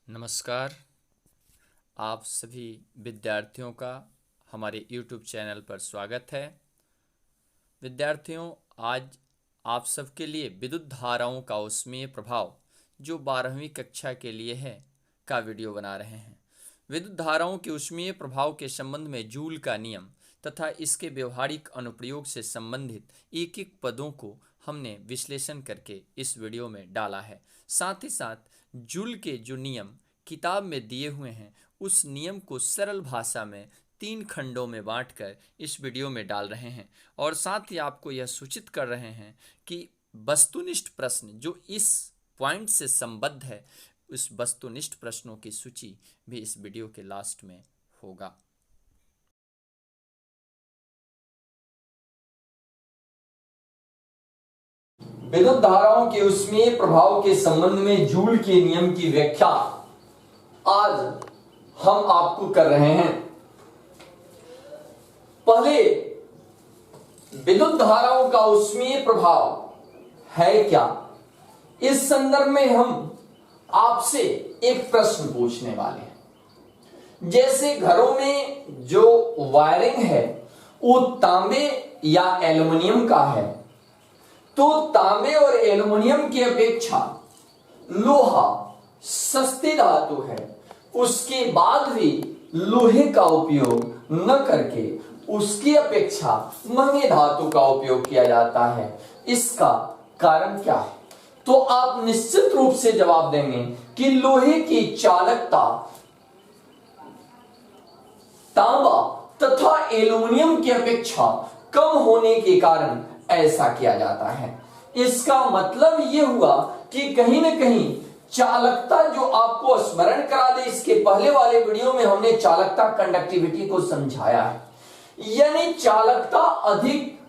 नमस्कार। आप सभी विद्यार्थियों का हमारे YouTube चैनल पर स्वागत है। विद्यार्थियों, आज आप सबके लिए विद्युत धाराओं का ऊष्मीय प्रभाव जो 12वीं कक्षा के लिए है का वीडियो बना रहे हैं। विद्युत धाराओं के ऊष्मीय प्रभाव के संबंध में जूल का नियम तथा इसके व्यवहारिक अनुप्रयोग से संबंधित एक एक पदों को हमने विश्लेषण करके इस वीडियो में डाला है। साथ ही साथ जूल के जो नियम किताब में दिए हुए हैं उस नियम को सरल भाषा में 3 खंडों में बांटकर इस वीडियो में डाल रहे हैं और साथ ही आपको यह सूचित कर रहे हैं कि वस्तुनिष्ठ प्रश्न जो इस पॉइंट से संबद्ध है उस वस्तुनिष्ठ प्रश्नों की सूची भी इस वीडियो के लास्ट में होगा। विद्युत धाराओं के ऊष्मीय प्रभाव के संबंध में जूल के नियम की व्याख्या आज हम आपको कर रहे हैं। पहले विद्युत धाराओं का ऊष्मीय प्रभाव है क्या, इस संदर्भ में हम आपसे एक प्रश्न पूछने वाले हैं। जैसे घरों में जो वायरिंग है वो तांबे या एल्युमिनियम का है, तो तांबे और एल्युमिनियम की अपेक्षा लोहा सस्ती धातु है। उसके बाद भी लोहे का उपयोग न करके उसकी अपेक्षा महंगे धातु का उपयोग किया जाता है। इसका कारण क्या है? तो आप निश्चित रूप से जवाब देंगे कि लोहे की चालकता तांबा तथा एल्युमिनियम की अपेक्षा कम होने के कारण ऐसा किया जाता है। इसका मतलब यह हुआ कि कहीं ना कहीं चालकता, जो आपको स्मरण करा दे, इसके पहले वाले वीडियो में हमने चालकता कंडक्टिविटी को समझाया है, यानी चालकता अधिक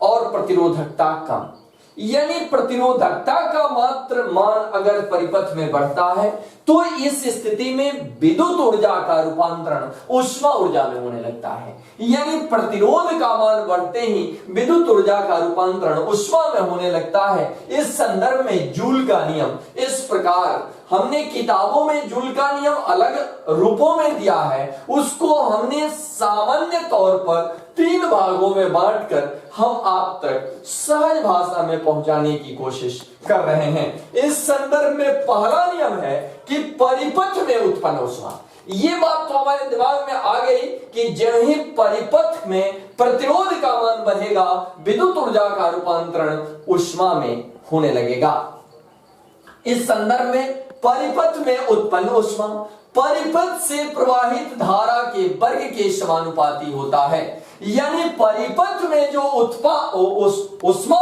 और प्रतिरोधकता कम। यानी प्रतिरोधकता का मात्र मान अगर परिपथ में बढ़ता है तो इस स्थिति में विद्युत ऊर्जा का रूपांतरण ऊष्मा ऊर्जा में होने लगता है। यानी प्रतिरोध का मान बढ़ते ही विद्युत ऊर्जा का रूपांतरण ऊष्मा में होने लगता है। इस संदर्भ में जूल का नियम इस प्रकार, हमने किताबों में जूल का नियम अलग रूपों में दिया है, उसको हमने सामान्य तौर पर 3 भागों में बांटकर हम आप तक सहज भाषा में पहुंचाने की कोशिश कर रहे हैं। इस संदर्भ में पहला नियम है कि परिपथ में उत्पन्न ऊष्मा। ये बात तो हमारे दिमाग में आ गई कि जब ही परिपथ में प्रतिरोध का मान बढ़ेगा विद्युत ऊर्जा का रूपांतरण ऊष्मा में होने लगेगा। इस संदर्भ में परिपथ में उत्पन्न ऊष्मा परिपथ से प्रवाहित धारा के वर्ग के समानुपाती होता है। यानी परिपथ में जो ऊष्मा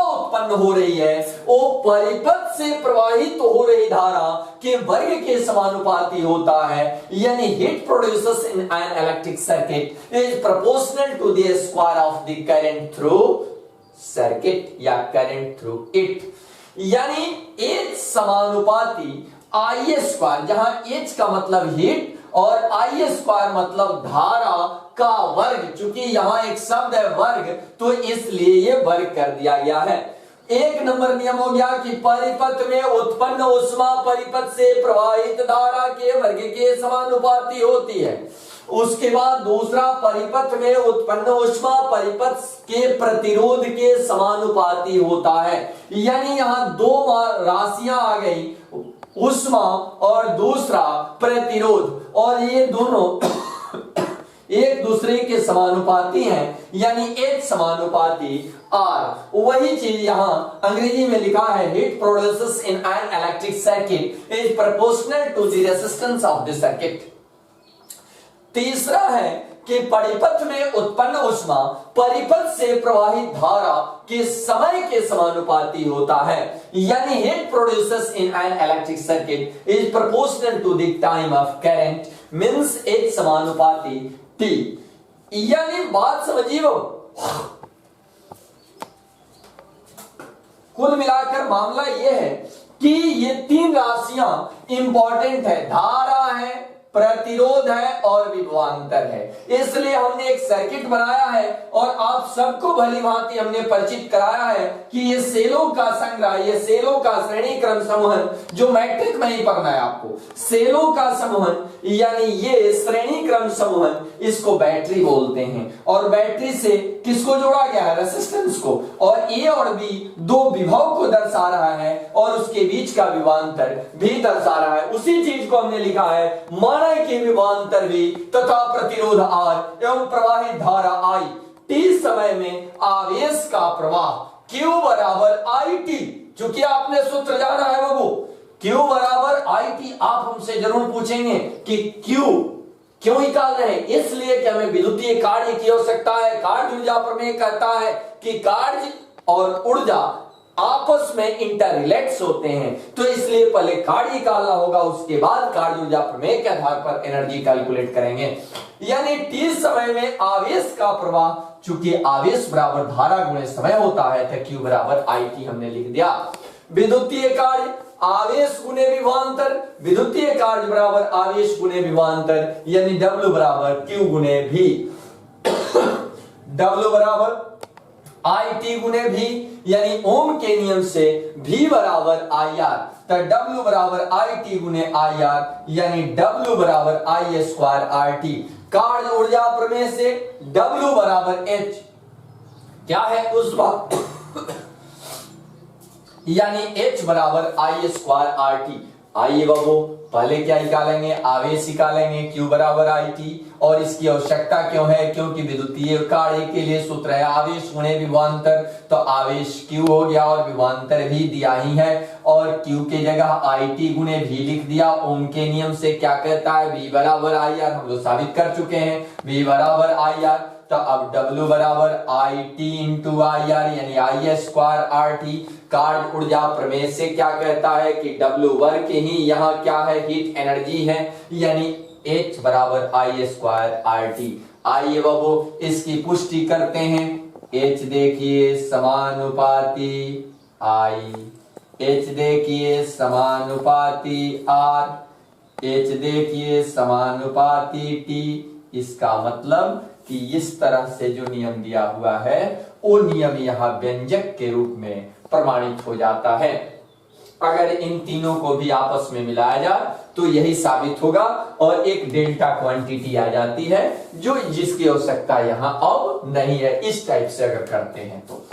उत्पन्न हो रही है वो परिपथ से प्रवाहित हो रही धारा के वर्ग के समानुपाती होता है। यानी heat produces in an electric circuit is proportional to the square of the current through circuit या करंट थ्रू इट। यानी H समानुपाती I स्क्वायर, जहां H का मतलब हीट और I स्क्वायर मतलब धारा का वर्ग। चूंकि यहां एक शब्द है वर्ग तो इसलिए ये वर्ग कर दिया गया है। 1 नंबर नियम हो गया कि परिपथ में उत्पन्न ऊष्मा परिपथ से प्रवाहित धारा के वर्ग के समानुपाती होती है। उसके बाद दूसरा, परिपथ में उत्पन्न ऊष्मा परिपथ के प्रतिरोध के समानुपाती होता है। यानी यहां 2 राशियां आ गई, ऊष्मा और दूसरा प्रतिरोध, और ये दोनों एक दूसरे के समानुपाती हैं। यानी H समानुपाती R। वही चीज यहां अंग्रेजी में लिखा है, heat produces in an electric circuit is proportional to the resistance of the circuit. तीसरा है कि परिपथ में उत्पन्न ऊष्मा परिपथ से प्रवाहित धारा के समय के समानुपाती होता है। यानी heat produces in an electric circuit is proportional to the time of current means H समानुपाती T। यानी बात समझिए, कुल मिलाकर मामला यह है कि ये 3 राशियां इंपॉर्टेंट है, धारा है, प्रतिरोध है और विभवांतर है। इसलिए हमने एक सर्किट बनाया है और आप सबको भली भांति हमने परिचित कराया है कि ये सेलों का संग्रह, ये सेलों का श्रेणी क्रम समूहन, जो मैट्रिक में ही पढ़ना है आपको, सेलों का समूहन यानी ये श्रेणी क्रम समूहन, इसको बैटरी बोलते हैं। और बैटरी से किसको जोड़ा गया है? रेसिस्टेंस को। और ए और बी दो विभव को दर्शा रहा है और उसके बीच का विभवांतर भी दर्शा रहा है। उसी चीज को हमने लिखा है, माना कि विभवांतर भी तथा प्रतिरोध आर एवं प्रवाहित धारा आई, टी समय में आवेश का प्रवाह Q बराबर आई टी। चूंकि आपने सूत्र जाना है बाबू, Q बराबर आई टी। आप हमसे जरूर पूछेंगे कि क्यों निकाल रहे हैं? इसलिए कि हमें विद्युतीय कार्य की आवश्यकता है। कार्य ऊर्जा प्रमेय कहता है कि कार्य और ऊर्जा आपस में इंटर रिलेट्स होते हैं, तो इसलिए पहले कार्य निकालना होगा, उसके बाद कार्य ऊर्जा प्रमेय के आधार पर एनर्जी कैलकुलेट करेंगे। यानी टी समय में आवेश का प्रवाह, चूंकि आवेश बराबर धारा गुणे समय होता है, तो Q बराबर आई टी हमने लिख दिया। विद्युतीय कार्य आवेश गुणे विभवांतर, विद्युतीय कार्य बराबर आवेश गुणे विभवांतर, यानी W बराबर Q गुणे V। W बराबर आई टी गुणे भी, यानी ओम के नियम से V बराबर आई आर, तो W बराबर आई टी गुणे आई आर, यानी W बराबर आई स्क्वायर आर टी। कार्य ऊर्जा प्रमेय से W बराबर H क्या है उस बात यानी H बराबर आई स्क्वायर आर टी। आइए बाबू पहले क्या निकालेंगे? आवेश निकालेंगे, Q बराबर आई टी। और इसकी आवश्यकता क्यों है? क्योंकि विद्युतीय कार्य के लिए सूत्र है आवेश गुणे विभवांतर, तो आवेश Q हो गया और विभवांतर भी दिया ही है, और Q के जगह आई टी गुणे भी लिख दिया। ओम के नियम से क्या कहता है? V बराबर आई आर, हम लोग साबित कर चुके हैं V बराबर आई आर। तो अब W बराबर I T into I R, यानी आई स्क्वायर आर टी। कार्य ऊर्जा प्रमेय से क्या कहता है कि W वर्ग ही यहाँ क्या है? हीट एनर्जी है, यानी H बराबर आई स्क्वायर आर टी। आइए बाबू इसकी पुष्टि करते हैं। H देखिए समानुपाती I, H देखिए समानुपाती R, H देखिए समानुपाती T। इसका मतलब कि इस तरह से जो नियम दिया हुआ है वो नियम यहाँ व्यंजक के रूप में प्रमाणित हो जाता है। अगर इन तीनों को भी आपस में मिलाया जाए तो यही साबित होगा, और एक डेल्टा क्वांटिटी आ जाती है जो जिसकी आवश्यकता यहाँ अब नहीं है। इस टाइप से अगर करते हैं तो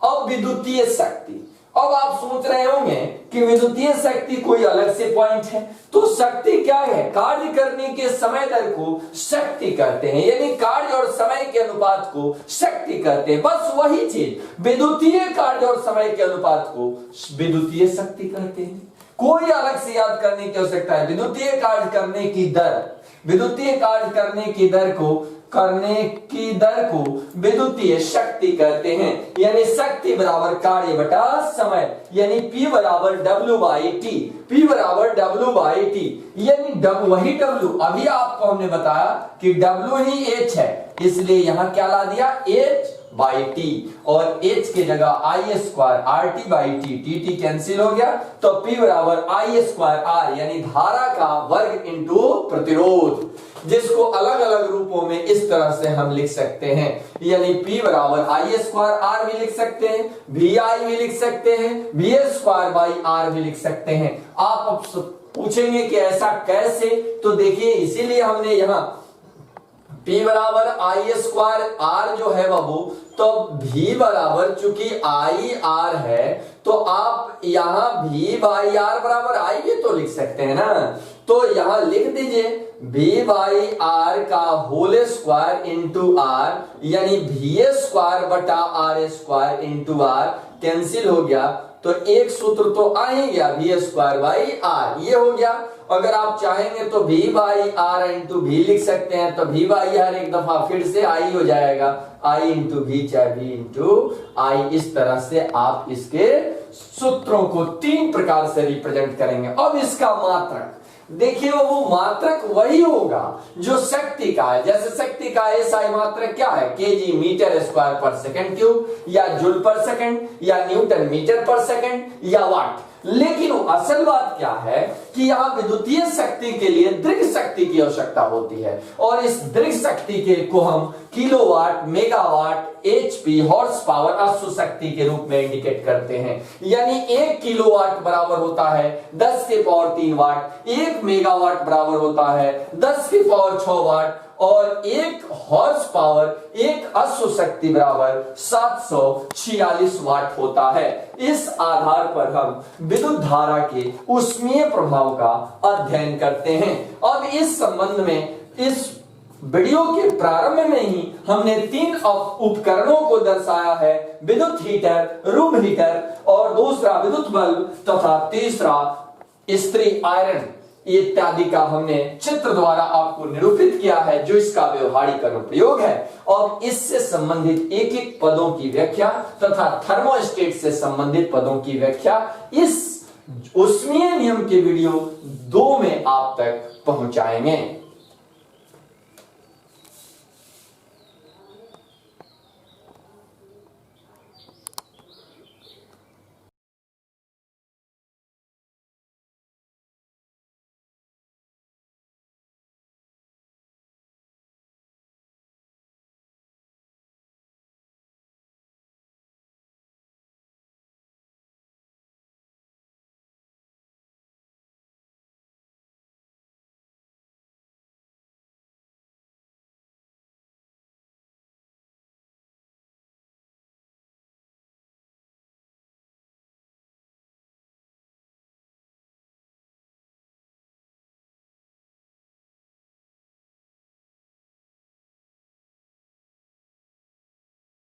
अब विद्युतीय शक्ति, अब आप सोच रहे होंगे कि विद्युतीय शक्ति कोई अलग से पॉइंट है, तो शक्ति क्या है? कार्य करने के समय दर को शक्ति कहते हैं, यानी कार्य और समय के अनुपात को शक्ति कहते हैं। बस वही चीज, विद्युतीय कार्य और समय के अनुपात को विद्युतीय शक्ति कहते हैं। कोई अलग से याद करने की आवश्यकता है। विद्युतीय कार्य करने की दर, विद्युतीय कार्य करने की दर को विद्युतीय शक्ति कहते हैं, यानी शक्ति बराबर कार्य बटा समय, यानी P बराबर W बाई टी। P बराबर W बाई टी, यानी वही W अभी आपको हमने बताया कि W ही H है, इसलिए यहां क्या ला दिया? H बाई टी, और H के जगह i square R T by T, T cancel हो गया, तो P बराबर आई स्क्वायर आर, यानी धारा का वर्ग इंटू प्रतिरोध, जिसको अलग अलग रूपों में इस तरह से हम लिख सकते हैं। यानी P बराबर आई स्क्वायर आर भी लिख सकते हैं, भी आई भी लिख सकते हैं, भी स्क्वायर बाई आर भी लिख सकते हैं। आप अब पूछेंगे कि ऐसा कैसे? तो देखिए इसीलिए हमने यहाँ P बराबर आई स्क्वायर आर जो है बाबू, तो V बराबर चूंकि आई आर है तो आप यहां V बाई आर बराबर आई भी तो लिख सकते हैं ना, तो यहां लिख दीजिए V बाई आर का होल स्क्वायर इंटू आर, यानी V स्क्वायर बटा R square into R, cancel हो गया, तो एक सूत्र तो आ ही गया V स्क्वायर बाई आर, ये हो गया। अगर आप चाहेंगे तो V बाई आर इंटू भी लिख सकते हैं, तो V बाई आर एक दफा फिर से आई हो जाएगा, आई इंटू भी चाहे V इंटू आई। इस तरह से आप इसके सूत्रों को तीन प्रकार से रिप्रेजेंट करेंगे। अब इसका मात्रक देखिए, वो मात्रक वही होगा जो शक्ति का है। जैसे शक्ति का एसआई मात्रक क्या है? केजी मीटर स्क्वायर पर सेकंड क्यूब, या जूल पर सेकंड, या न्यूटन मीटर पर सेकंड, या वाट। लेकिन असल बात क्या है कि यहां विद्युतीय शक्ति के लिए दृढ़ शक्ति की आवश्यकता होती है, और इस दृढ़ शक्ति के को हम kilowatt, megawatt, HP, horse power, अश्व शक्ति के रूप में इंडिकेट करते हैं। यानी 1 किलोवाट बराबर होता है 10 के पावर 3 वाट, 1 मेगावाट बराबर होता है 10 के पावर 6 वाट, और 1 हॉर्स पावर, 1 अश्व शक्ति बराबर 746 वाट होता है। इस आधार पर हम विद्युत धारा के ऊष्मीय प्रभाव का अध्ययन करते हैं। अब इस संबंध में इस वीडियो के प्रारंभ में ही हमने 3 उपकरणों को दर्शाया है, विद्युत हीटर, रूम हीटर, और दूसरा विद्युत बल्ब, तथा तीसरा इस्त्री आयरन इत्यादि का हमने चित्र द्वारा आपको निरूपित किया है, जो इसका व्यवहारिक अनुप्रयोग है। और इससे संबंधित एक एक पदों की व्याख्या तथा थर्मोस्टेट से संबंधित पदों की व्याख्या इस ऊष्मीय नियम के वीडियो 2 में आप तक पहुंचाएंगे।